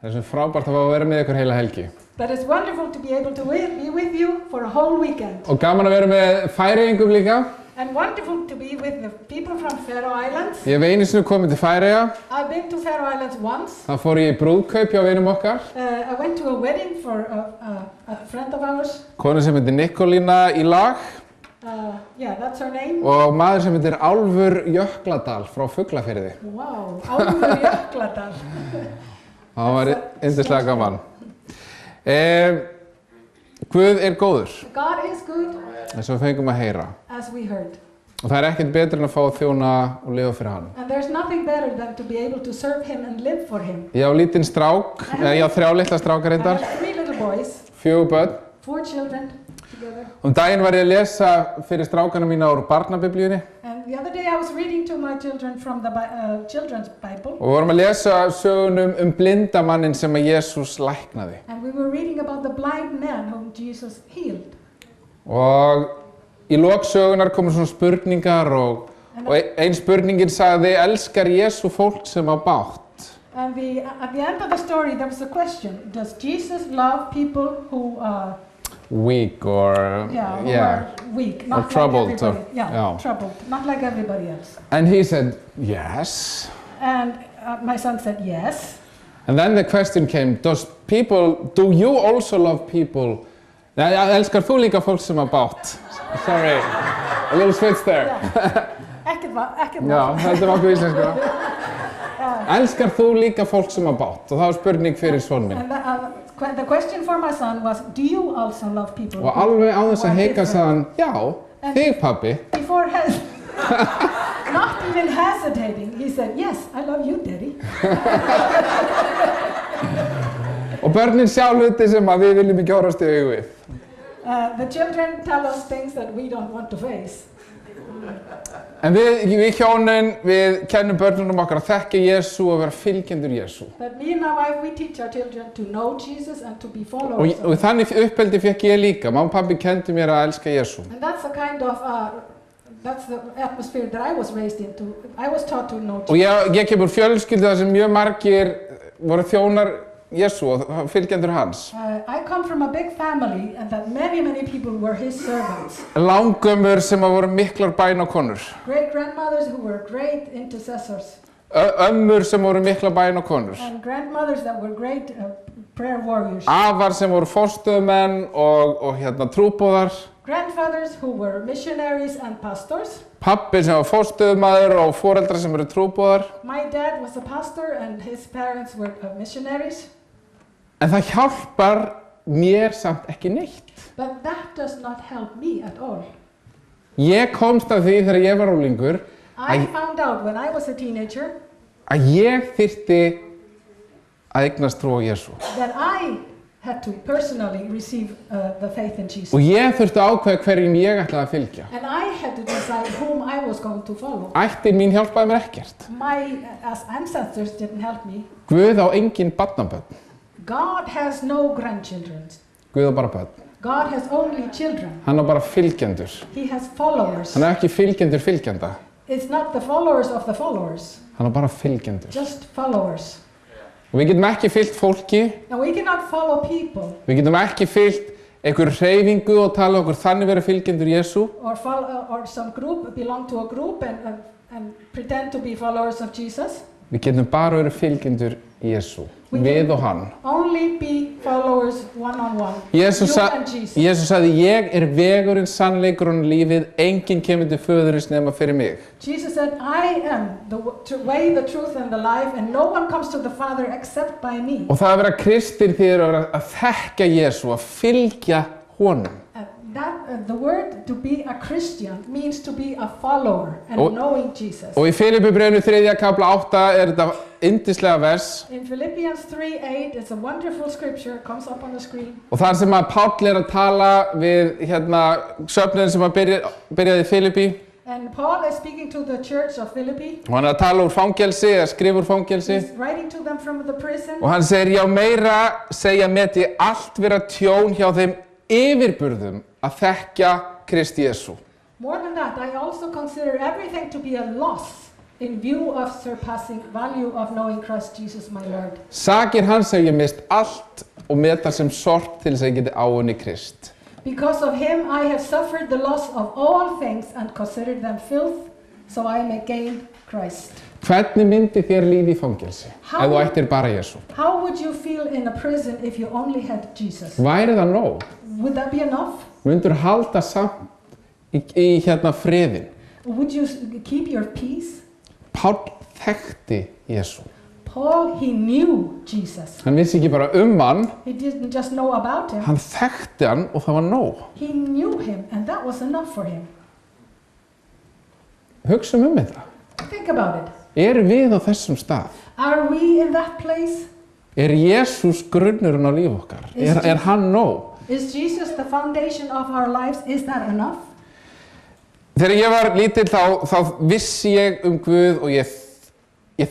Það svo frábært að fá að vera með ykkur heila helgi. But it's wonderful to be able to be with you for a whole weekend. Og gaman að vera með Færeyingum líka. And wonderful to be with the people from Faroe Islands. Ég hef einu sinni komið til Færeyja. I've been to Faroe Islands once. Þá fór ég í brúðkaup hjá vinum okkar. I went to a wedding for a friend of ours. Konu sem heitir Nikolína í lag. Yeah, that's her name. Og maður sem heitir Álfur Jökladal frá Fuglafirði. Wow, Álfur Jökladal. Það var yndislega gaman. Guð góður. God is good. Eins og við fengum að heyra. As we heard. Og það ekkert betur en að fá að þjóna og lifa fyrir hann. And there's nothing better than to be able to serve him and live for him. Ég á lítinn strák, ég á 3 litla strákar reyndar. I have 3 little boys. 4 börn. 4 children together. Daginn var ég að lesa fyrir strákana mína úr barnabiblíunni. And the other day I was reading to my children from the children's Bible. Og við vorum að lesa sögunum blindamannin sem að Jesús læknaði. And we were reading about the blind man whom Jesus healed. Og í lok sögunar komu svona spurningar og ein spurningin sagði, elskar Jesú fólk sem á bágt? And at the end of the story there was a question, does Jesus love people who are weak or who are weak, not or troubled, like everybody. Troubled, not like everybody else. And he said, yes. And my son said, yes. And then the question came, do you also love people? Elskar þú líka fólk sem á bágt? Sorry, a little switch there. Ekkert Já, þetta var okkur íslensku. Elskar þú líka fólk sem á bágt? Og það var spurning fyrir son minn. And the question for my son was, do you also love people? Og alveg á þess að hika sagði hann, já, þig pabbi. Before not even hesitating, he said, yes, I love you, Daddy. Og börnin sjá hluti sem að við viljum ekki horfast í augu við. The children tell us things that we don't want to face. En við hjónin, við kennum börnunum okkar að þekkja Jesú og vera fylgjendur Jesú. But me and my wife, we teach our children to know Jesus and to be followers. Og þannig uppeldi fékk ég líka. Mamma og pabbi kenndi mér að elska Jesú. And that's the kind of that's the atmosphere that I was raised into. I was taught to know Jesus. Og ég kemur fjölskyldu þar sem mjög margir voru þjónar Jesú og fylgjendur hans. I come from a big family and that many people were his servants. Langömmur sem voru miklar bænakonur. Great grandmothers who were great intercessors. Ömmur sem voru miklar bænakonur. And grandmothers that were great prayer warriors. Afar sem voru forstöðumenn og trúboðar. Grandfathers who were missionaries and pastors. Pabbi sem var forstöðumaður og foreldrar sem eru trúboðar. My dad was a pastor and his parents were missionaries. En það hjálpar mér samt ekki neitt. But that does not help me at all. Ég komst að því þegar ég var unglingur I found out when I was a teenager að ég þyrfti að eignast trú á Jesú. That I had to personally receive the faith in Jesus. Og ég þurfti að ákveða hverjum ég ætlaði að fylgja. And I had to decide whom I was going to follow. Ættin mín hjálpaði mér ekkert. My ancestors didn't help me. Guð á engin barnabörn. God has no grandchildren. Guð á bara börn. God has only children. Hann á bara fylgjendur. He has followers. Hann er ekki fylgjendur fylgjenda. It's not the followers of the followers. Hann á bara fylgjendur. Just followers. Og við getum ekki fylgt fólki. And we cannot follow people. Við getum ekki fylgt einhver hreyfingu og tala okkur þannig vera fylgjendur Jesú. Or some group, belong to a group and pretend to be followers of Jesus. Við getum bara verið fylgjendur Jesú. Við og hann. Only be followers one on one. Jesús sagði, ég vegurinn, sannleikurinn og lífið, enginn kemur til föðurins nema fyrir mig. Jesus said, I am the way, the truth and the life, and no one comes to the Father except by me. Og það að vera kristinn þýðir að þekkja Jesú, að fylgja honum. The word to be a Christian means to be a follower and knowing Jesus. Og í Filippibréfinu 3. kapla 8 þetta yndislega vers. In Philippians 3:8, it's a wonderful scripture, comes up on the screen. Og þar sem að Páll að tala við söfnuðinn sem að byrjaði í Filippi. And Paul is speaking to the church of Philippi. Og hann að tala úr fangelsi, að skrifa úr fangelsi. He's writing to them from the prison. Og hann segir, já meira segja meti allt vera tjón hjá þeim yfirburðum að þekkja Krist Jesú. More than that, I also consider everything to be a loss in view of surpassing value of knowing Christ Jesus my Lord. Sakir hans hef ég mist allt og meta sem sort til þess að ég geti áunnið Krist. Because of him I have suffered the loss of all things and considered them filth, so I may gain Christ. Hvernig myndi þér lífi í fangelsi ef þú ættir bara Jesú? How would you feel in a prison if you only had Jesus? Væri það nóg? Would that be enough? Myndur halda samt í friðin? Would you keep your peace? Páll þekkti Jesú. Paul, he knew Jesus. Hann vissi ekki bara hann, He didn't just know about him. hann þekkti hann og það var nóg. He knew him and that was enough for him. Hugsum þetta. Think about it. Erum við á þessum stað? Are we in that place? Jesús grunnurinn á líf okkar? Hann nóg? Is Jesus the foundation of our lives? Is that enough? Þegar ég var lítill þá vissi ég Guð og ég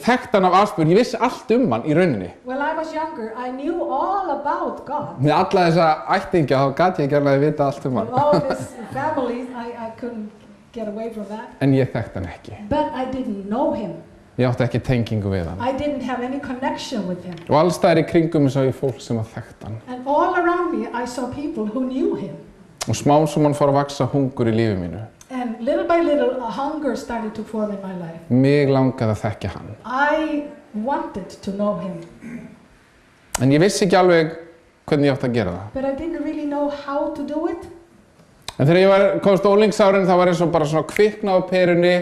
þekkti hann af afspurn, ég vissi allt hann í rauninni. When I was younger, I knew all about God. Með alla þessa ættingja þá gat ég ekki alveg að vita allt hann. All this family, I couldn't get away from that. En ég þekkti hann ekki. But I didn't know him. Ég átti ekki tengingu við hann. I didn't have any connection with him. Og alls staðar í kringum sá ég fólk sem þekkti hann. And all around me, I saw people who knew him. Og smám saman fór að vaxa hungur í lífi mínu. And little by little, a hunger started to form in my life. Mig langaði að þekkja hann. I wanted to know him. En ég vissi ekki alveg hvernig ég átti að gera það. But I didn't really know how to do it. En þegar ég komst á unglingsárin þá var eins og bara svona kvikna á perunni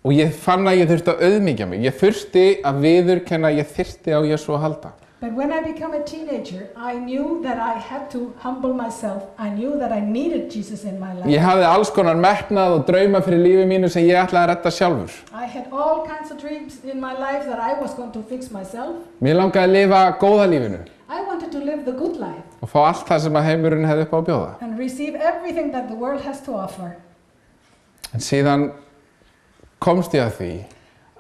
og ég fann að ég þurfti að auðmýkja mig. Ég þurfti að viðurkenna að ég þyrfti á Jesú að halda. But when I became a teenager, I knew that I had to humble myself. I knew that I needed Jesus in my life. Ég hafði alls konar metnað og drauma fyrir lífi mínu sem ég ætlaði að redda sjálfur. I had all kinds of dreams in my life that I was going to fix myself. Mér langaði að lifa góða lífinu I wanted to live the good life og fá allt það sem að heimurinn hefði upp á að bjóða. and receive everything that the world has to offer. En síðan komst ég að því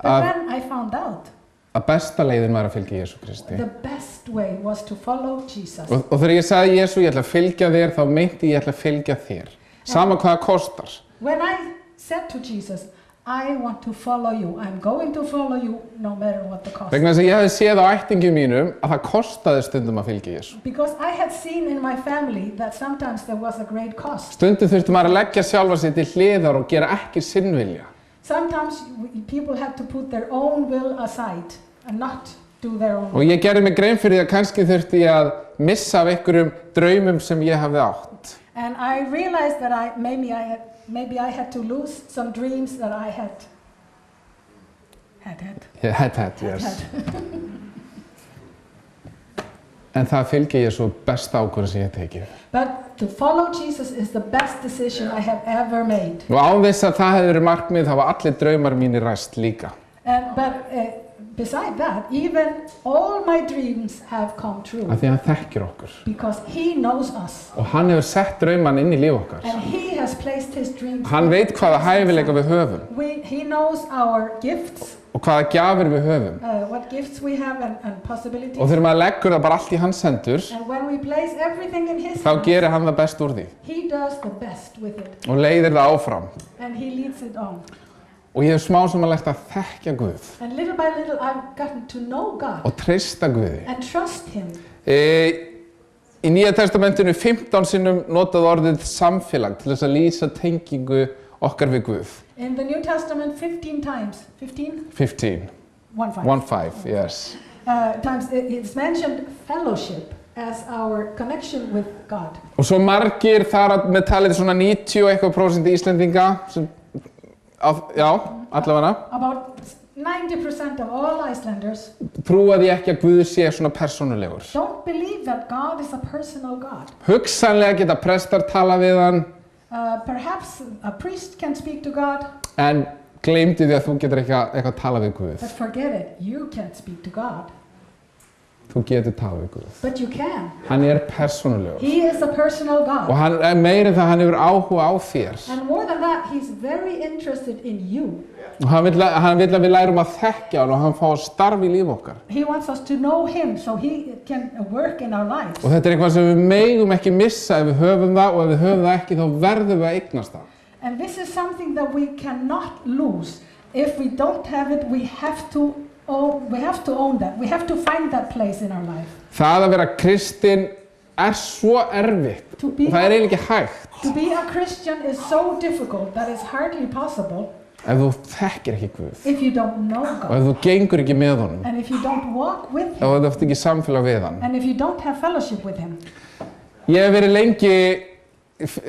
But then I found out að besta leiðin var að fylgja Jesú Kristi. the best way was to follow Jesus. Og þegar ég sagði Jesú, ég ætla að fylgja þér, þá meinti ég ætla að fylgja þér. Sama hvað það kostar. When I said to Jesus, I want to follow you, I'm going to follow you no matter what the cost. Vegna þess að ég hefði séð á ættingjum mínum að það kostaði stundum að fylgja Jesú. Because I had seen in my family that sometimes there was a great cost. Stundum þurfti maður að leggja sjálfa sig til hliðar og gera ekki sinn vilja. Sometimes people had to put their own will aside and not do their own Og will. ég gerði mig grein fyrir því að kannski þurfti ég að missa af einhverjum draumum sem ég hafði átt. And I realized that maybe I had to lose some dreams that I had. Yes. En það fylgja Jesú besta ákvörðun sem ég hef tekið. But to follow Jesus is the best decision I have ever made. Og án þess að það hefði verið markmið, þá var allir draumar mínir ræst líka. But beside that, even all my dreams have come true. Af því að hann þekkir okkur. Because he knows us. Og hann hefur sett drauman inn í líf okkar. And he has placed his dreams. Hann veit hvaða hæfileika við höfum. He knows our gifts. Og hvaða gjafir við höfum. What gifts we have and possibilities. Og þegar maður leggur það bara allt í hans hendur, And when we place everything in his þá hands, gerir hann það best úr því. he does the best with it. Og leiðir það áfram. And he leads it on. Og ég hef smá sem að lært að þekkja Guð. And little by little I've gotten to know God Og treysta Guði. and trust him. Í Nýja testamentinu 15 sinnum notað orðið samfélag til þess að lýsa tengingu okkar við Guð. In the New Testament 15 times, 15? 15. 1-5. 1-5, yes. Times it's mentioned fellowship as our connection with God. Og svo margir þar með talið svona 90 og eitthvað % Íslendinga sem, já, allavega About 90% of all Icelanders trúa því ekki að Guð sé svona persónulegur. don't believe that God is a personal God. Hugsanlega geta prestar tala við hann, Perhaps a priest can speak to God, en gleymdu því að þú getur eitthvað tala við Guð. but forget it, you can't speak to God. Þú getur tala við Guð. But you can. Hann persónulegur. He is a personal Og God. hann meira það, hann hefur áhuga á þér. And more than that, he's very interested in you. Og hann vill að við lærum að þekkja hann og hann fá starf í líf okkar. He wants us to know him so he can work in our lives. Og þetta eitthvað sem við megum ekki missa ef við höfum það, og ef við höfum það ekki þá verðum við að eignast það. And this is something that we cannot lose. if we don't have it, we have to own that. We have to find that place in our life. Það að vera kristinn svo erfitt. To be- Og það eiginlega ekki hægt. To be a Christian is so difficult that it's hardly possible Ef þú þekkir ekki Guð. if you don't know Og God. ef þú gengur ekki með honum. And if you don't walk with Ef Him. þú ert ekki í samfélag við hann. And if you don't have fellowship with Him. Ég hef verið lengi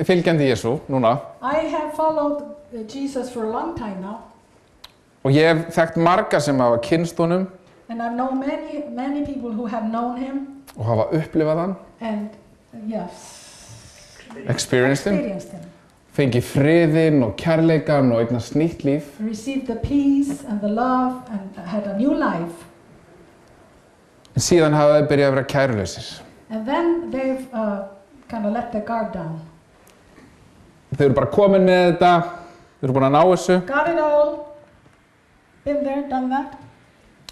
fylgjandi Jesú núna. I have followed Jesus for a long time now. Og ég hef þekkt marga sem hafa kynnst honum And I've known many people who have known Him og hafa upplifað hann, and, yes, experienced him, experienced Him. fengið friðinn og kærleikan og eignast nýtt líf. Received the peace and the love and had a new life. En síðan hafa þeir byrjað að vera kærulausir. And then they've kind of let their guard down. Þau eru bara komin með þetta, þau eru búin að ná þessu Got it all. Been there, done that.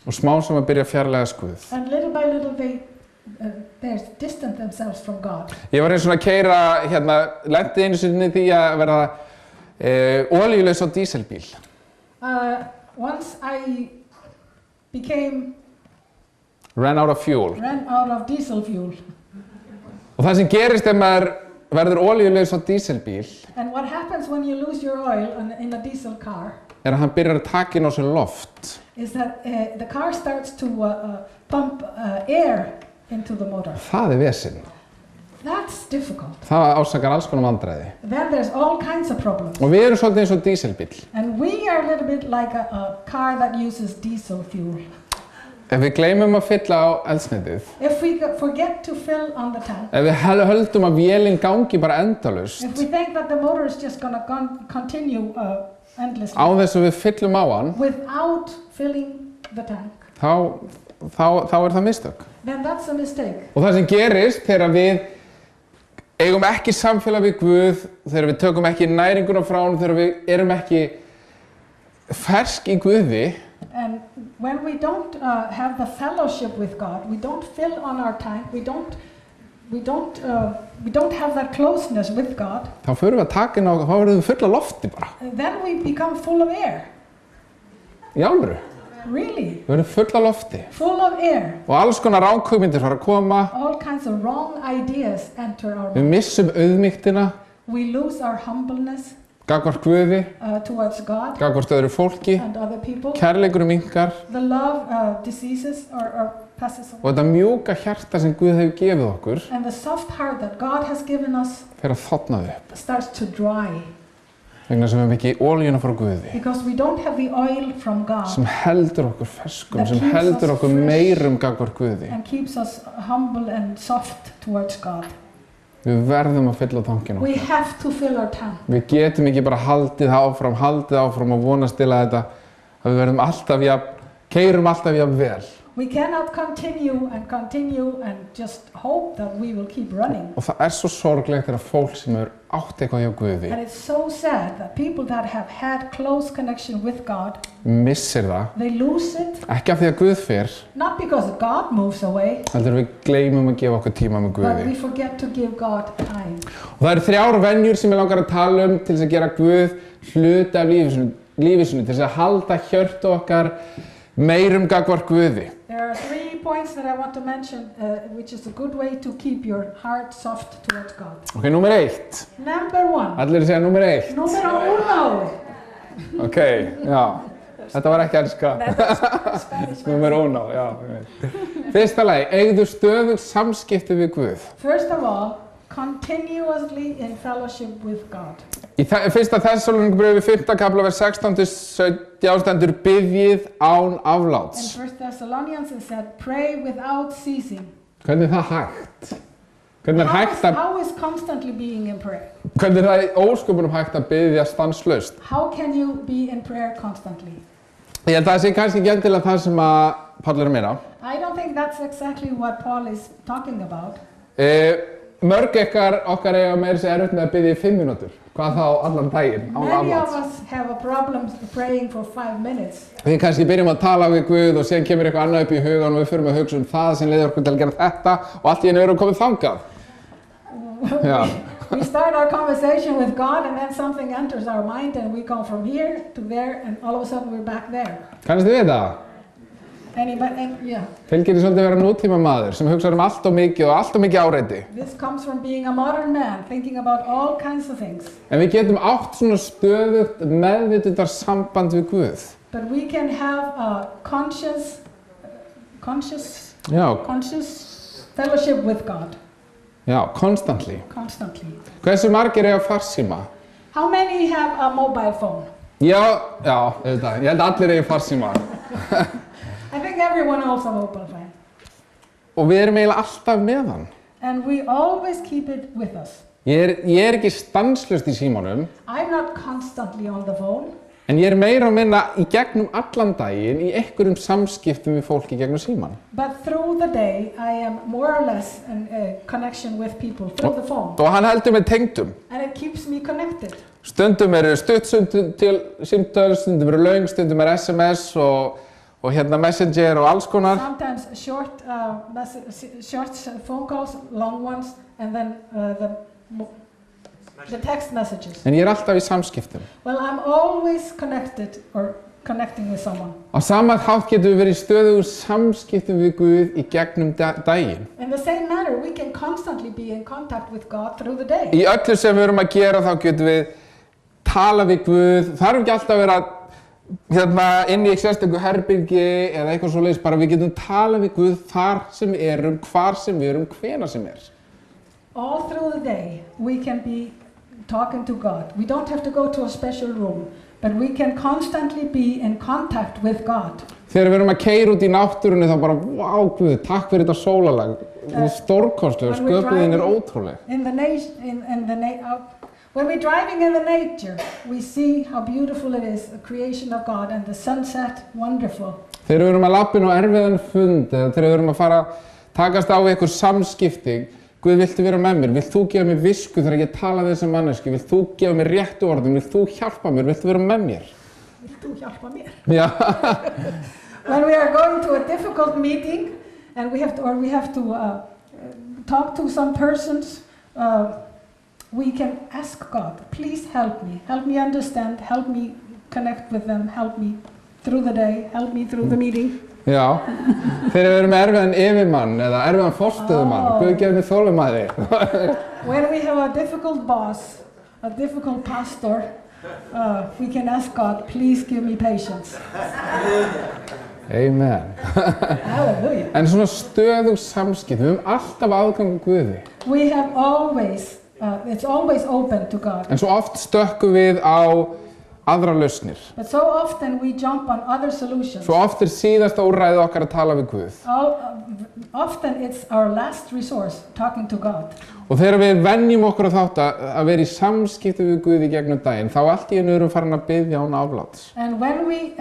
og smá sem að byrja að fjarlægast Guð. And little by little they distant themselves from God. Ég var eins og að keyra, lenti einu sinni í því að verða olíulaus á díselbíl. Once I Ran out of fuel. ran out of diesel fuel. Og það sem gerist ef maður verður olíulaus á díselbíl And what happens when you lose your oil in a diesel car er að hann byrjar að taka inn á sig loft. is that the car starts to pump air into the motor. Það er vesinn. That's difficult. Það ásakar alls konar vandræði. Then there's all kinds of problems. Og við erum svolítið eins og díselbíl. And we are a little bit like a car that uses diesel fuel. Ef við gleymum að fylla á eldsneytið, If we forget to fill on the tank, ef við höldum að vélinn gangi bara endalaust, if we think that the motor is just going to continue endlessly á þess að við fyllum á hann, without filling the tank, þá er það mistök. then that's a mistake. Og það sem gerist þegar við eigum ekki samfélag við Guð, þegar við tökum ekki næringuna frá hann, þegar við erum ekki fersk í Guði, And when we don't have the fellowship with God, we don't fill on our tank, we don't have that closeness with God, þá förum við að taka inn á, þá verðum við fulla lofti bara. then we become full of air. Í alvöru. Really, Við verðum fulla lofti. full of air. Og alls konar ránkugmyndir fara að koma, All kinds of wrong ideas enter our við mind. missum auðmýktina, We lose our humbleness gagnvart Guði, towards God gagnvart öðru fólki, and other people. kærleikurinn minnkar The love diseases or passes away. og þetta mjúka hjarta sem Guð hefur gefið okkur And the soft heart that God has given us fer að þorna upp. starts to dry Vegna sem við hefum ekki olíuna frá Guði, because we don't have the oil from God sem heldur okkur ferskum, That sem keeps heldur us okkur fresh. meirum gagnvart Guði. and keeps us humble and soft towards God. Við verðum að fylla tankinn We okkar. have to fill our tank. Við getum ekki bara haldið áfram og vonast til að þetta, að við verðum keyrum alltaf jafn vel. We cannot continue and just hope that we will keep running. Og það er svo sorglegt þegar fólk sem er átt eitthvað hjá Guði And it's so sad that people that have had close connection with God, missir það, they lose it, ekki af því að Guð fer, not because God moves away, heldur við gleymum að gefa okkur tíma með but Guði. we forget to give God time. Og það eru 3 venjur sem ég langar að tala til þess að gera Guð hluta af lífi sinu, til þess að halda hjörtu okkar meirum gagnvart Guði. There are 3 points that I want to mention, which is a good way to keep your heart soft towards God. Ok, númer 1. Number 1. Allir segja númer 1. Numero uno. Ok, já. Þetta var ekki enska. Spanish. Númer 1, já. Ég veit. Fyrsta lagi, eigðu stöðugt samskipti við Guð. First of all, continuously in fellowship with God. Í fyrsta Þessalóníkubréfi 5. kafla vers 16-17 stendur biðjið án In afláts. 1 Thessalonians it said, pray without ceasing. Hvernig er það hægt? Hvernig er hægt að, How is constantly being in prayer? hvernig er það í ósköpunum hægt að biðja stanslaust? How can you be in prayer constantly? Ég held að það sé kannski ekki endilega það sem að Páll er að meina. I don't think that's exactly what Paul is talking about. Mörg okkar eiga meira sér erfitt með að biðja í 5 mínútur. Hvað þá allan daginn án Many of afláts? us have a problem praying for 5 minutes. Við kannski byrjum að tala við Guð og síðan kemur eitthvað annað upp í hugan og við förum að hugsa það sem leiðir okkur til að gera þetta og allt í einu erum við komið þangað. Já. We start our conversation with God and then something enters our mind and we go from here to there and all of a sudden we're back there. Kannast þið við það? Yeah. Fylgir því svolítið að vera nútíma maður sem hugsa allt of mikið og allt of mikið áreiti. This comes from being a modern man, thinking about all kinds of things. En við getum átt svona stöðugt meðvitundar samband við Guð. But we can have a conscious fellowship with God. Já, constantly. Hversu margir eiga farsíma? How many have a mobile phone? Já, auðvitað. Ég held allir eigi farsíma. I think everyone owns a mobile phone. Og við erum eiginlega alltaf með hann. And we always keep it with us. Ég er ekki stanslaust í símanum. I'm not constantly on the phone. En ég er meira og minna í gegnum allan daginn í einhverjum samskiptum við fólk í gegnum síman. But through the day I am more or less in connection with people through the phone. Og hann heldur mig tengdum. And it keeps me connected. Stundum eru stutt til símtöl, stundum eru löng, stundum eru SMS og hérna Messenger og alls konar. Sometimes short phone calls, long ones, and then the text messages. En ég er alltaf í samskiptum. Well, I'm always connected or connecting with someone. Á sama hátt getum við verið í stöðugu samskiptum við Guð í gegnum daginn. In the same manner, we can constantly be in contact with God through the day. Í öllu sem við erum að gera þá getum við tala við Guð. Það þarf ekki alltaf að vera inn í sérstöku herbyrgi eða eitthvað svoleiðis, bara við getum talað við Guð þar sem við erum, hvar sem við erum, hvenær sem er. All through the day, we can be talking to God. We don't have to go to a special room, but we can constantly be in contact with God. Þegar við erum að keyra út í náttúrunni þá bara, vá Guð, takk fyrir þetta sólarlag. Þetta er stórkostlegur, sköpunin er ótrúleg. When we're driving in the nature, we see how beautiful it is, the creation of God, and the sunset, wonderful. Þegar við erum að labba inn á erfiðan fund, eða þegar við erum að fara takast á við einhver samskipti, Guð, viltu vera með mér? Vilt þú gefa mér visku þegar ég tala við þessa mannesku? Vilt þú gefa mér réttu orðin? Vilt þú hjálpa mér? Viltu vera með mér? Vilt þú hjálpa mér? Já. When we are going to a difficult meeting, and we have to talk to some persons, we can ask God, please help me understand, help me connect with them, help me through the day, help me through the meeting. Já, þegar við erum með erfiðan yfirmann eða erfiðan forstöðumann, Guð gefur mér þolinmæði. When we have a difficult boss, a difficult pastor, we can ask God, please give me patience. Amen. Hallelujah. En svona stöðug samskipt, við höfum alltaf aðgang að Guði. We have always, it's always open to God. En svo oft stökkum við á aðra lausnir. But so often we jump on other solutions. Svo oft síðasta úrræðið okkar að tala við Guð. Often it's our last resource, talking to God. Og þegar við venjum okkur á þátt að vera í samskipti við Guð í gegnum daginn, þá allt í einu erum farin að biðja án afláts. And when we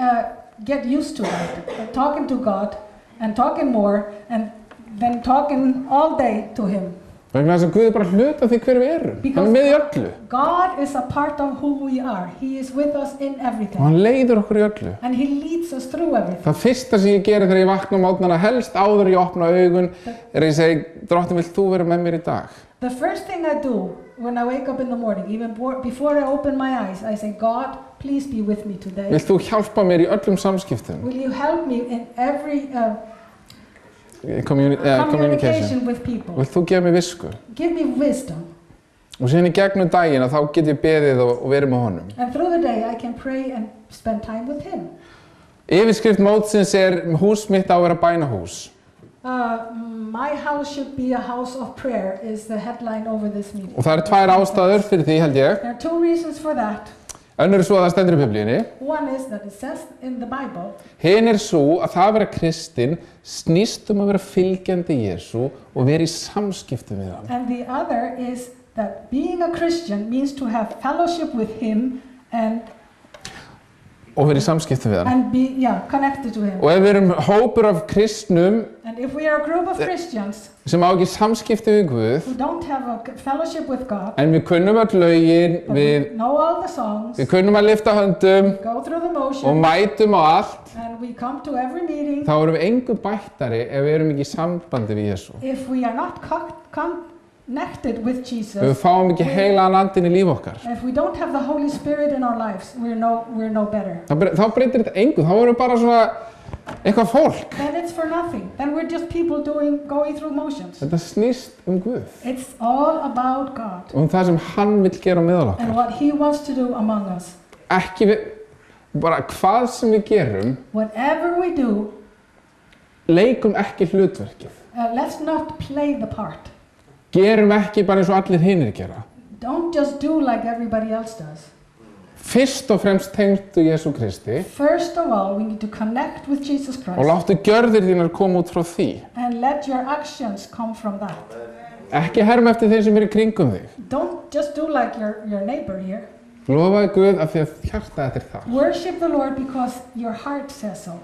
get used to it, talking to God and talking more and then talking all day to Him. Vegna þess að Guð er bara hluti af því hver við erum. Hann er með í öllu. God is a part of who we are. He is with us in everything. Og hann leiðir okkur í öllu. And He leads us through everything. Það fyrsta sem ég geri þegar ég vakna á mótnana, helst áður ég opna augun, er að ég segi, Drottinn, vilt þú vera með mér í dag? The first thing I do when I wake up in the morning, even before I open my eyes, I say, God, please be with me today. Vilt þú hjálpa mér í öllum samskiptum? Will you help me in every communication with people? Vilt þú gefa mér visku? Give me wisdom. Og síðan í gegnum daginn að þá get ég beðið og verið með honum. And through the day I can pray and spend time with Him. Yfirskrift mótsins er hús mitt á að vera bænahús. My house should be a house of prayer is the headline over this meeting. Og það eru tvær ástæður fyrir því, held ég. There are two reasons for that. Önnur er svo að það stendur í Biblíunni. One is that it says in the Bible. Hin er svo að það að vera kristinn snýst að vera fylgjandi Jesú og vera í samskiptum við hann. And the other is that being a Christian means to have fellowship with Him and og vera í samskiptum við hann. And be, connected to Him. Og ef við erum hópur af kristnum and if we are a group of Christians sem á ekki samskipti við Guð, who don't have a fellowship with God, en við kunnum öll lögin, við know all the songs, við kunnum að lyfta höndum go through the motions, og mætum á allt, and we come to every meeting, þá erum við engu bættari ef við erum ekki í sambandi við Jesú. If we are not connected with ef við Jesus, fáum ekki heilagan andinn í líf okkar, if we don't have the Holy Spirit in our lives, we're no better. þá breytir þetta engu. Þá erum við bara svona eitthvað fólk. Then it's for nothing. Then we're just people going through motions. Þetta snýst Guð It's all about God og það sem hann vill gera á meðal and okkar. what He wants to do among us. Ekki við, bara hvað sem við gerum, Whatever we do, leikum ekki hlutverkið. let's not play the part. Gerum ekki bara eins og allir hinir gera. Don't just do like everybody else does. Fyrst og fremst tengdu Jesú Kristi First of all, we need to connect with Jesus og Christ láttu gjörðir þínar koma út frá því. and let your actions come from that. Ekki herma eftir þeim sem eru í kringum þig. Don't just do like your neighbor here. Lofaðu Guð af því að hjarta þetta það. Worship the Lord because your heart says so.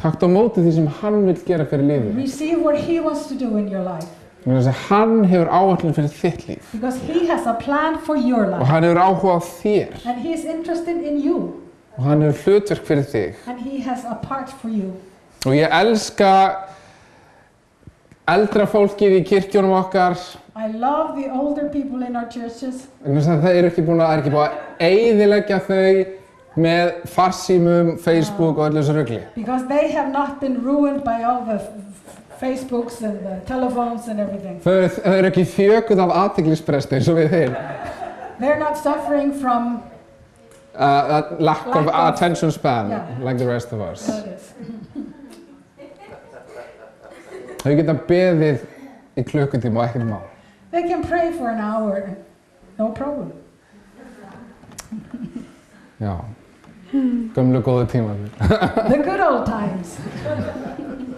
Taktu á móti því sem hann vill gera fyrir lífið. Receive what He wants to do in your life Þess að hann hefur áætlun fyrir þitt líf because He has a plan for your og life hann hefur áhuga á þér and He is interested in you og hann hefur hlutverk fyrir þig. and He has a part for you. Og ég elska eldra fólkið í kirkjunum okkar. I love the older people in our churches Það er ekki búið að eyðileggja þau með farsímum, Facebook og öllu þessu rugli. because they have not been ruined by all the Facebooks and the telephones and everything. Þau eru ekki þjökuð af athyglisbresti eins og við þeir. They're not suffering from Lack of attention span, Yeah. like the rest of us. There it is. Þau geta beðið í klukkutíma og ekkert mál. They can pray for an hour, no problem. Já, gömlu góðu tíma. The good old times.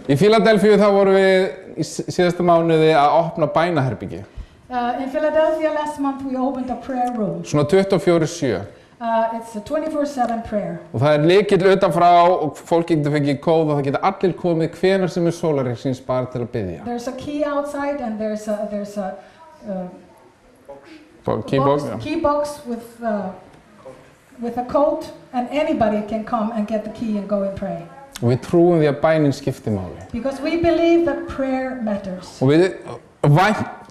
Í Fíladelfíu þá vorum við í síðasta mánuði að opna bænaherbyggi. In Philadelphia last month we opened a prayer room. Svona 24/7. It's a 24/7 prayer. Og það er lykill utanfrá og fólk getur fengið kóð og það geta allir komið hvenær sem er sólarhringsins bara til að biðja. There's a key outside and there's a key box with a code and anybody can come and get the key and go and pray. Og við trúum því að bænin skiptir máli. Because we believe that prayer matters. Og við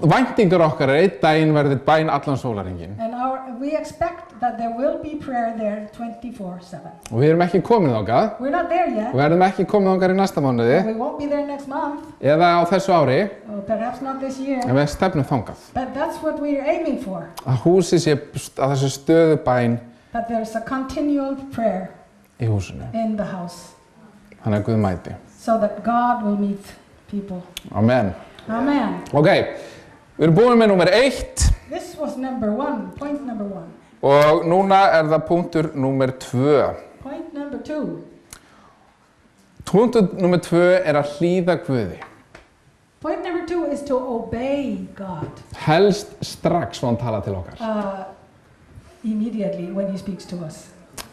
væntingar okkar einn daginn verður bæn allan sólarhringinn. And we expect that there will be prayer there 24/7. Og við erum ekki komin þangað. We're not there yet. Og verðum ekki komin þangað í næsta mánuði We won't be there next month, eða á þessu ári or perhaps not this year. en við stefnum þangað. But that's what we're aiming for. Að húsið sé að þessu stöðu bæn That there's a continual prayer í húsinu. in the house. Þannig að Guð mæti. So that God will meet people. Amen. Amen. Ok, við erum búin með númer 1 This was number 1, point number 1. og núna er það punktur númer 2. Point number 2. Punktur númer 2 er að hlýða Guði. Point number 2 is to obey God. Helst strax svo hann tala til okkar. Immediately when He speaks to us.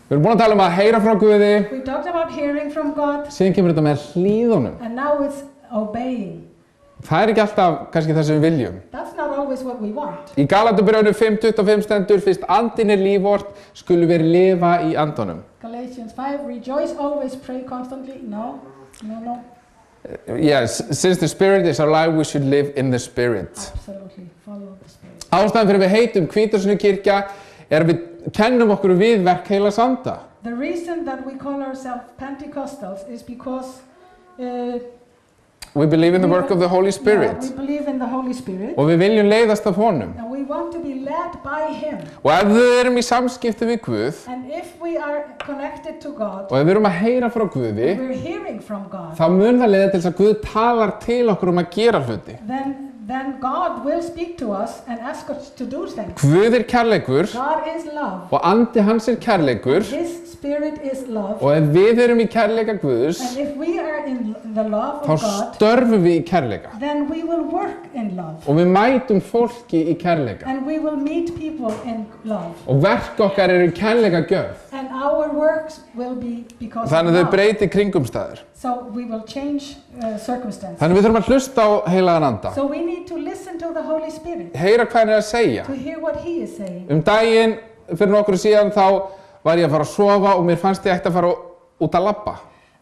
Við erum búin að tala að heyra frá Guði, We talked about hearing from God, síðan kemur þetta með hlýðunum. and now it's obeying. Það er ekki alltaf kannski það sem við viljum. That's not always what we want. Í Galaterbréfinu 5:25 stendur fyrst andinn er líf vort, skulu við lifa í andanum. Galatians 5, rejoice always, pray constantly. No. Yes, since the Spirit is our life, we should live in the Spirit. Absolutely, follow the Spirit. Ástæðan fyrir við heitum Hvítasunnu-kirkja er að við kennum okkur við verk Heilags Anda. The reason that we call ourselves Pentecostals is because We believe in the work of the Holy we Spirit. believe in the Holy Spirit, Og við viljum leiðast af honum. and we want to be led by Him. Og ef við erum í samskipti við Guð, And if we are connected to God, og ef við erum að heyra frá Guði, we're hearing from God, þá mun það leiða til þess að Guð talar til okkur að gera hluti. then God will speak to us and ask us to do things. Guð er kærleikur God is love. og andi hans er kærleikur. His Spirit is love. Og ef við erum í kærleika Guðs, And if we are in the love þá of God, störfum við í kærleika. then we will work in love. Og við mætum fólki í kærleika. And we will meet people in love. Og verk okkar eru kærleika gjörð. And our works will be because Þannig of þau love. breyti kringumstæður. So we will change circumstances. Þannig við þurfum að hlusta á heilagan anda. So we need to listen to the Holy Spirit, Heyra hvað hann er að segja. to hear what He is saying. Daginn fyrir nokkru síðan þá var ég að fara að sofa og mér fannst ég ætti að fara út að labba.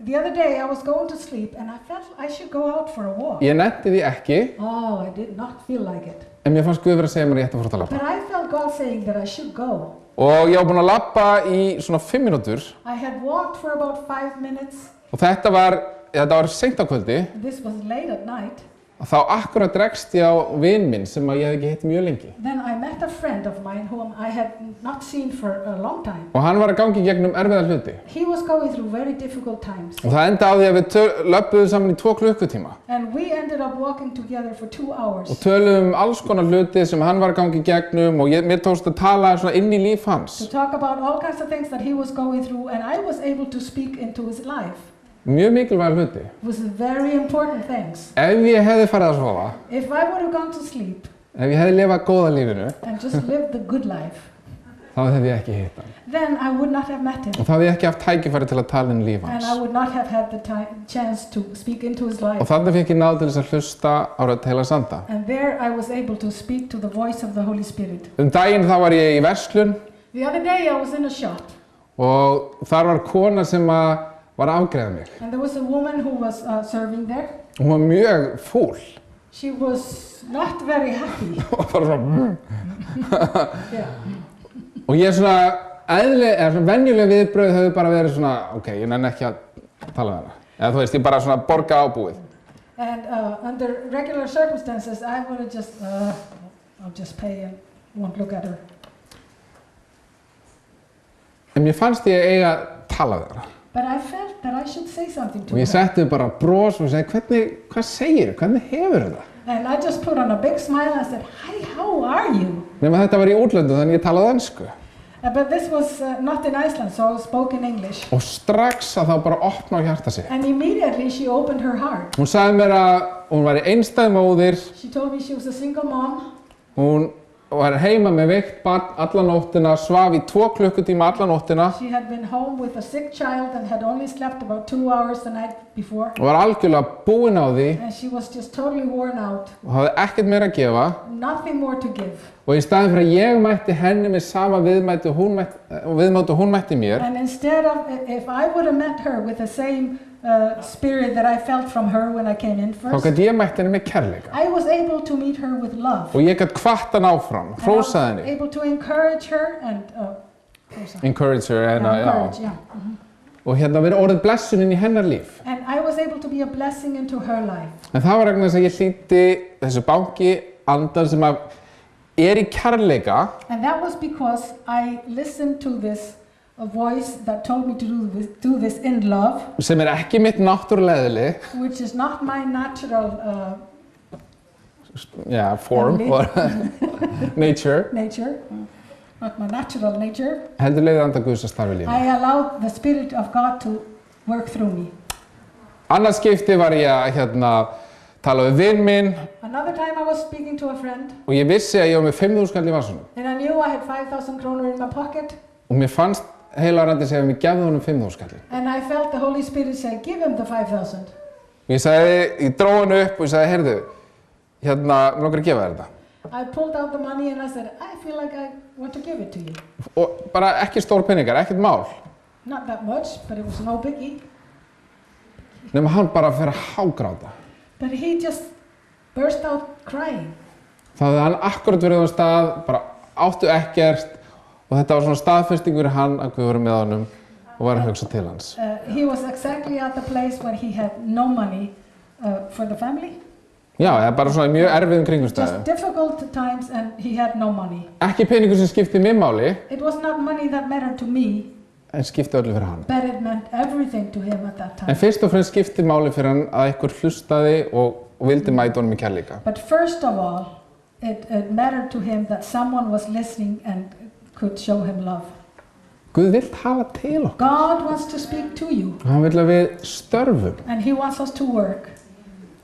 The other day I was going to sleep and I felt I should go out for a walk. Ég nennti því ekki, Oh, I did not feel like it. en mér fannst Guð vera að segja mér að ég ætti að fara út að labba. But I felt God saying that I should go. Og ég var búinn að labba í svona 5 mínútur I had walked for about 5 minutes. og þetta var seint á kvöldi. This was late at night. Og þá akkurat rekst ég á vin minn sem að ég hef ekki hitt mjög lengi. Then I met a friend of mine whom I had not seen for a long time. Og hann var að gangi gegnum erfiða hluti. He was going through very difficult times. Og það enda á því að við löbbuðum saman í 2 klukkutíma. And we ended up walking together for 2 hours. Og töluðum alls konar hluti sem hann var að gangi gegnum og mér tókst að tala svona inn í líf hans. To talk about all kinds of things that he was going through and I was able to speak into his life. Mjög mikilvæg hluti. It was very important things. Ef ég hefði farið að sofa, If I would have gone to sleep ef ég hefði lifað góða lífinu, and just lived the good life, þá hefði ég ekki hitt hann. then I would not have met him. Og þá hefði ég ekki haft tækifæri til að tala inn í líf And hans. I would not have had the chance to speak into his life. Og þannig fekk ég náð til þess að hlusta á rödd heila sanda. And there I was able to speak to the voice of the Holy Spirit. Daginn þá var ég í verslun The other day I was in a shop og þar var kona sem var að afgreiða mig. and there was a woman who was serving there. Hún var mjög fúl She was not very happy. og bara svona Yeah. og ég svona venjuleg viðbrögð höfðu bara verið svona ok, ég nenni ekki að tala við hana. Eða þú veist, ég bara svona borga ábúið. And under regular circumstances I would have just, I'll just pay and won't look at her. En mér fannst ég eiga að tala við hana. But I felt that I should say something to Og ég her. setti bara bros og segi, hvað segirðu? Hvernig hefur þetta? And I just put on a big smile and I said, hi, how are you? Nefnum þetta var í útlöndu þannig ég talaði ensku. But this was not in Iceland, so I spoke in English. Og strax að þá bara opna á hjarta sig. And immediately she opened her heart. Hún sagði mér að hún var einstæð móðir, She told me she was a single mom. hún var heima með veikt barn alla nóttina, svaf í 2 klukkutíma alla nóttina She had been home with a sick child and had only slept about 2 hours the night before. og var algjörlega búin á því And she was just totally worn out. og hafði ekkert meira að gefa. Nothing more to give. Og í staðinn fyrir að ég mætti henni með sama viðmæti og hún mætti mér, And instead of, if I would have met her with the same spirit that I felt from her when I came in þá first, gæti ég mætti henni með kærleika. I was able to meet her with love. Og ég gæti hvatt hann áfram, And I was hrósaði henni. able to encourage her and Encourage her, en encourage, já. yeah. Og hérna verið orðið blessunin í hennar líf. And I was able to be a blessing into her life. En það var vegna þess að ég hlýddi þessu banki andan sem að í kærleika. And that was because I listened to this a voice that told me to do this in love, Sem ekki mitt náttúrulega eðli, which is not my natural form or nature, nature, not my natural nature. heldur leiðið anda Guðs að starfi lífið. I allowed the Spirit of God to work through me. Annars skipti var ég að tala við vin minn Another time I was speaking to a friend og ég vissi að ég var með 5.000 skall í vasanum. and I knew I had 5,000 kroner in my pocket Og mér fannst heilarandi segja að mér gefði honum 5.000 skall. and I felt the Holy Spirit say, give him the 5,000. Ég dró hann upp og ég sagði, heyrðu, mér langar að gefa þér þetta. I pulled out the money and I said, I feel like I want to give it to you. Og bara ekki stór peningar, ekkert mál. Not that much, but it was no biggie. Nefnum hann bara fyrir að hágráta. But he just burst out crying. Það hafði hann akkurat verið á stað, bara áttu ekkert og þetta var svona staðfesting fyrir hann að Guð voru með honum og var að hugsa til hans. He was exactly at the place where he had no money for the family. Já, það er bara svona í mjög erfiðum kringumstæðum. Just difficult times and he had no money. Ekki peningur sem skipti mér máli, It was not money that mattered to me, en skipti öllu fyrir hann. but it meant everything to him at that En time. fyrst og fremst skipti máli fyrir hann að einhver hlustaði og vildi mæta honum í kærleika. But first of all, it mattered to him that someone was listening and could show him love. Guð vill tala til okkur. God wants to speak to you Hann vill að við störfum. and he wants us to work.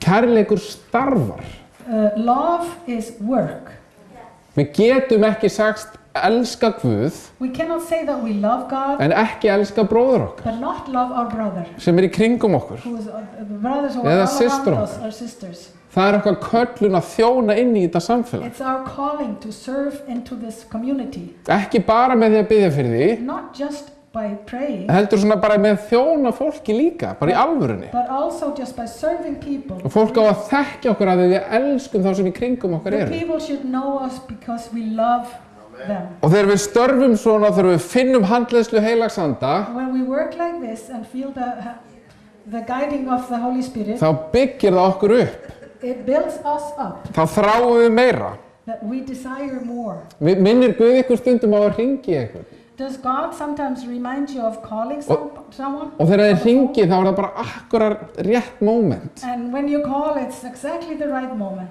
Kærleikur starfar. Love is work. Við getum ekki sagt elska Guð We cannot say that we love God en ekki elska bróður okkar but not love our brother, sem í kringum okkur. who is the brothers who Eða are all systur around us, okkar. our sisters. Það er okkar köllun að þjóna inn í þetta samfélag. It's our calling to serve into this community, Ekki bara með því að biðja fyrir því, not just by praying, heldur svona bara með þjóna fólki líka, bara í alvörunni. but also just by serving people. Og fólk á að þekkja okkur að við elskum þá sem í kringum okkar The eru. people should know us because we love them. Og þegar við störfum svona, þegar við finnum handleiðslu heilagsanda, When we work like this and feel the guiding of the Holy Spirit, þá byggir það okkur upp. it builds us up, Þá þráum við meira. that we desire more. Minnir Guð ykkur stundum á að hringi ykkur. Does God sometimes remind you of calling someone? Og þegar þið hringi þá er það bara akkurat rétt moment. And when you call, it's exactly the right moment.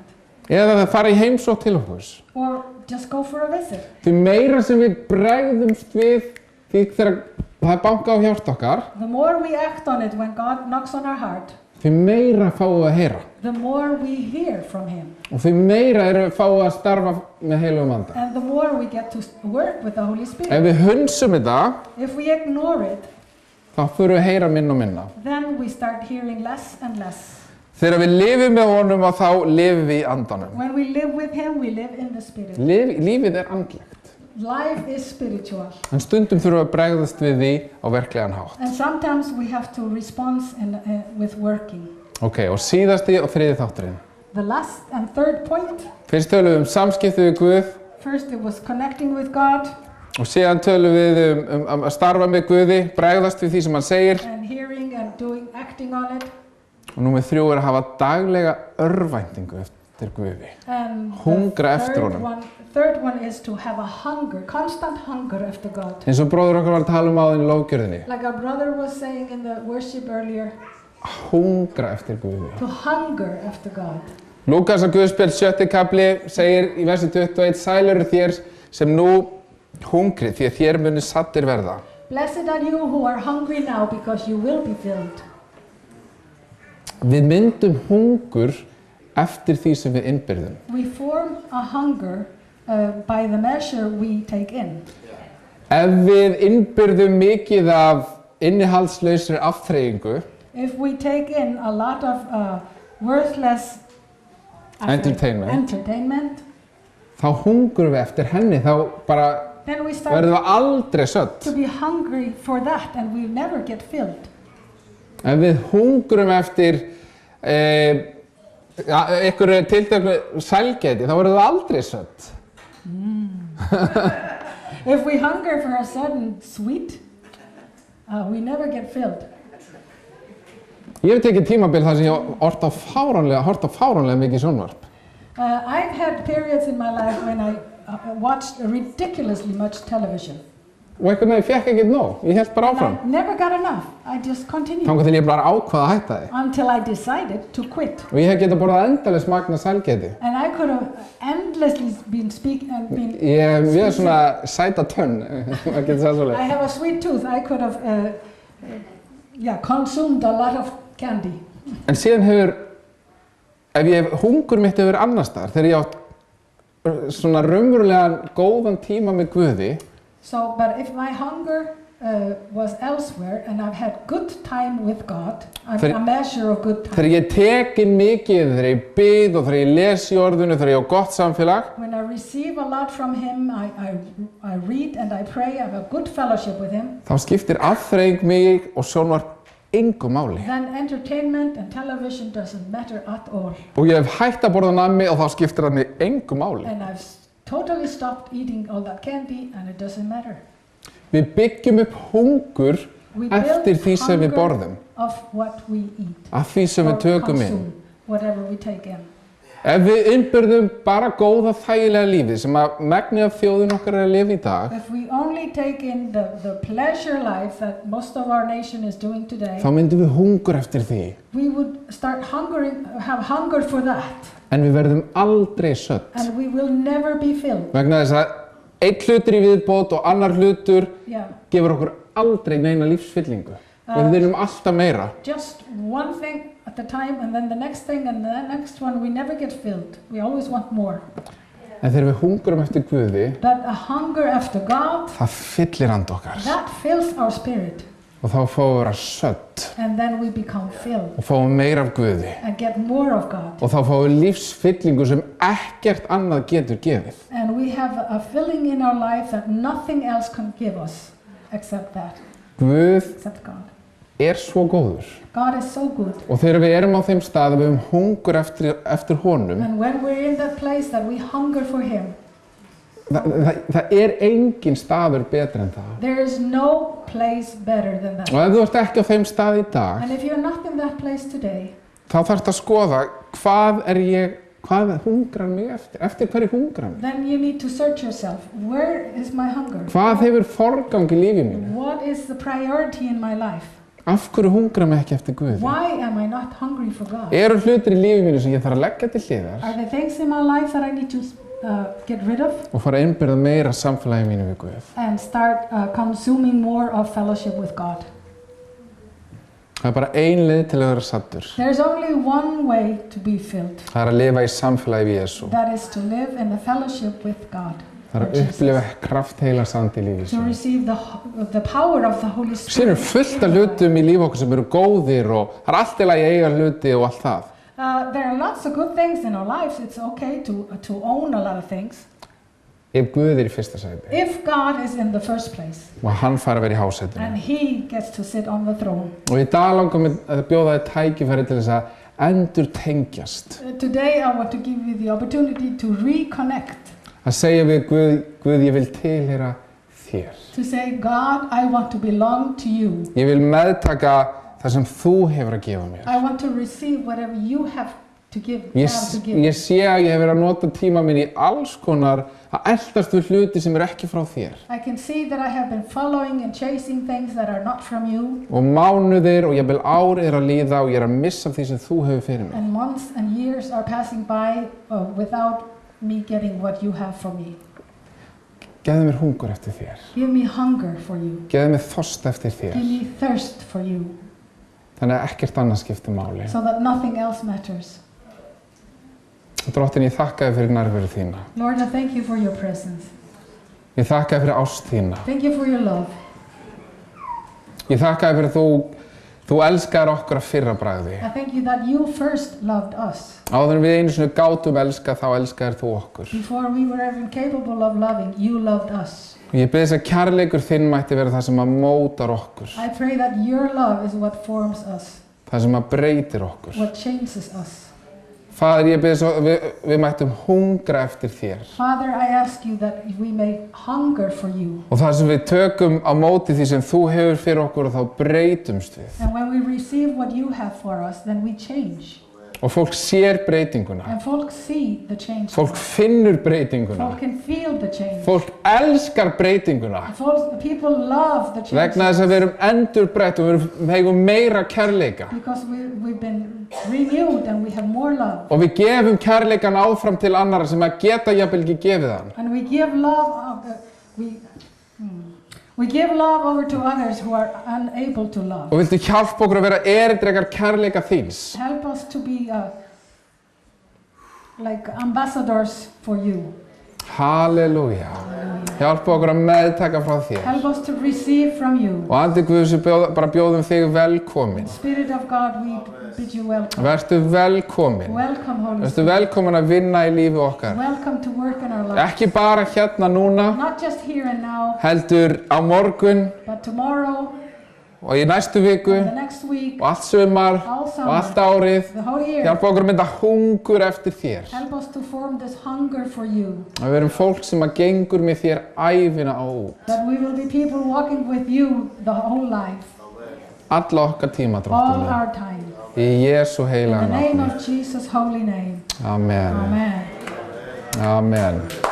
Eða það fara í heimsókn til okkur. Or just go for a visit. Því meira sem við bregðumst við því þegar það er bankað á hjarta okkar, The more we act on it when God knocks on our heart, því meira fáum við að heyra. the more we hear from Him. Og því meira fáum við að starfa með heilugum anda. And the more we get to work with the Holy Spirit. Ef við hunsum þetta, If we ignore it, þá fyrir við að heyra minna og minna. then we start hearing less and less. Þegar við lifum með honum og þá lifum við í andanum. When we live with Him, we live in the Spirit. Lífið er andlegt. Life is spiritual. En stundum þurfum við að bregðast við því á verklegan hátt. And sometimes we have to respond with working. Ok, og síðasti og þriði þátturinn. The last and third point, Fyrst tölum við samskipti við Guð first it was connecting with God og síðan tölum við að starfa með Guði, bregðast við því sem hann segir. and hearing and acting on it. Og númer 3 er að hafa daglega örvæntingu eftir Guði. And Hungra eftir honum. third one is to have a hunger, constant hunger after God. Eins og bróður okkar var að tala áðan í lofgjörðinni. Like our brother was saying in the worship earlier, Hungra eftir Guði. to hunger after God. Lúkas að Guðspjall 7. kapli segir í versi 21: Sælir eru þér sem nú hungri því að þér muni saddir verða. Blessed are you who are hungry now because you will be filled. Við myndum hungur eftir því sem við innbyrðum. We form a hunger by the measure we take in. Ef við innbyrðum mikið af innihaldslausri afþreyingu, If we take in a lot of worthless entertainment, þá hungurum við eftir henni, þá bara then we start verðum við aldrei södd. to be hungry for that and we never get filled. Ef við hungurum eftir einhverju tilteknu sælgæti, þá verðum við aldrei södd. If we hunger for a certain sweet, we never get filled. Ég hef tekið tímabil þar sem ég hort á fáránlega mikið sjónvarp. I've had periods in my life when I watched ridiculously much television. Og einhvern veginn fékk ekkert nóg, ég hélt bara áfram. I never got enough. I just continued Þangað til ég bara ákvað að hætta því. until I decided to quit. Og ég hef getað borðað endalaust magna sælgæti. And I could have endlessly been speaking and been. Ég hef við svona sæta tönn, það getur það I svolítið. have a sweet tooth. I could have, consumed a lot of candy. En síðan ef hungur mitt hefur annars staðar, þegar ég átt svona raunverulegan góðan tíma með Guði, So, but if my hunger was elsewhere and I've had good time with God, a measure of good time. þegar ég tekin mikið, þegar ég bið og þegar ég les í orðinu, þegar ég á gott samfélag, When I receive a lot from Him, I read and I pray, I have a good fellowship with Him, þá skiptir afþreying mig og sjónvarp engu máli. then entertainment and television doesn't matter at all. Og ég hef hætt að borða nammi og þá skiptir það mig engu máli. And I've totally stopped eating all that candy and it doesn't matter. Við byggjum upp hungur We eftir build því sem við hunger borðum, of what we eat, af því sem við or tökum inn. consume, whatever we take in. Ef við innbyrðum bara góða þægilega lífið sem að megnið af þjóðin okkar er að lifa í dag, If we only take in the pleasure life that most of our nation is doing today, þá myndum við hungur eftir því. we would start have hunger for that, En við verðum aldrei södd. and we will never be filled. Vegna þess að einn hlutur í viðbót og annar hlutur Yeah, gefur okkur aldrei neina lífsfyllingu. Við þurfum alltaf meira. just one thing at a time, and then the next thing, and the next one. We never get filled. We always want more. En þegar við hungurum eftir Guði, But a hunger after God, það fyllir and okkar. that fills our spirit, Og þá fáum við að vera södd and then we become filled og fáum meira af Guði. and get more of God. Og þá fáum við lífsfyllingu sem ekkert annað getur gefið. And we have a filling in our life that nothing else can give us. accept that. Guð Accept God. svo góður. God is so good. Og þegar við erum á þeim stað að við höfum hungur eftir honum, And when we're in that place that we hunger for Him, það engin staður betur en það. there is no place better than that. Og ef þú ert ekki á þeim stað í dag, And if you're not in that place today, þá þarftu að skoða hvað hungrar mig eftir hverju hungrar mig? then you need to search yourself. Where is my hunger? Hvað hefur forgang í lífi mínu? What is the priority in my life? Af hverju hungrar mig ekki eftir Guði? Why am I not hungry for God? Eru hlutir í lífi mínu sem ég þarf að leggja til hliðar Are there things in my life that I need to get rid of og fara að innbyrða meira samfélagi mínu við Guð? and start consuming more of fellowship with God? Það bara ein leið til að vera saddur. There's only one way to be filled. Það að lifa í samfélagi við Jesú. That is to live in the fellowship with God. Það að upplifa kraft heilags ande í lífi To sínu. receive the power of the Holy Síðan Spirit. fullt af hlutum í lífi okkur sem eru góðir og það allt í lagi að eiga hluti og allt það. There are lots of good things in our lives. It's okay to own a lot of things. Ef Guð í fyrsta sæti If God is in the first place og hann fær að vera í hásætinu. and He gets to sit on the throne. Og í dag langar mig að bjóða þér tækifæri til þess að endurtengjast. Today I want to give you the opportunity to reconnect. Að segja við Guð, ég vil tilheyra þér. To say, God, I want to belong to you. Ég vil meðtaka það sem þú hefur að gefa mér. I want to receive whatever you have to give. Ég sé að ég hef verið að nota tíma minn í alls konar að eltast við hluti sem eru ekki frá þér. I can see that I have been following and chasing things that are not from you. Og mánuðir og jafnvel ár að líða og ég að missa því sem þú hefur fyrir mig. And months and years are passing by without me getting what you have for me. Gefðu mér hungur eftir þér. Give me hunger for you. Gefðu mér þorst eftir þér. Give me thirst for you. Þannig að ekkert annað skiptir máli. So that nothing else matters. Drottin, ég þakka þér fyrir nærveru þína. Lord, I thank you for your presence. Ég þakka þér fyrir ást þína. Thank you for your love. Ég þakka þér fyrir þú elskar okkur að fyrra bragði. I thank you that you first loved us. Áður en við einu sinni gátum elska, þá elskaðir þú okkur. Before we were even capable of loving, you loved us. Og ég bið þess að kærleikur þinn mætti vera það sem að mótar okkur. I pray that your love is what forms us, Það sem að breytir okkur. what changes us. Faðir, ég bið þess að við mættum hungra eftir þér. Father, I ask you that we may hunger for you. Og það sem við tökum á móti því sem þú hefur fyrir okkur og þá breytumst við. And when we receive what you have for us, then we change. Og fólk sér breytinguna. And folk see the change. Fólk finnur breytinguna. Folk can feel the change. Fólk elskar breytinguna. People love the change. Vegna þess að við erum endurbreytt og við eigum meira kærleika. Because we've been renewed and we have more love. Og við gefum kærleikan áfram til annara sem að geta jafnvel ekki gefið hann. And we give love, we give love over to others who are unable to love. Og viltu hjálpa okkur að vera erindrekar kærleika þíns. Help us to be like ambassadors for you. Halleluja. Hjálpa okkur að meðtaka frá þér. Help us to receive from you. Og andi Guðs, við bara bjóðum þig velkomin. Spirit of God, we bid you welcome. Vertu velkomin. Welcome, Holy Vertu Spirit. velkomin að vinna í lífi okkar. Welcome to work in our lives. Ekki bara hérna núna, Not just here and now, heldur á morgun but tomorrow, og í næstu viku and the next week, og allt sumar all og summer, allt árið. the whole year. Hjálpa okkur að mynda hungur eftir þér. Help us to form this hunger for you. Að við erum fólk sem að gengur með þér ævina á út. That we will be people walking with you the whole life, Alla okkar tíma, all Drottinn. our time. Í Jesú In heilaga the name nafni. of Jesus' holy name. Amen. Amen. Amen.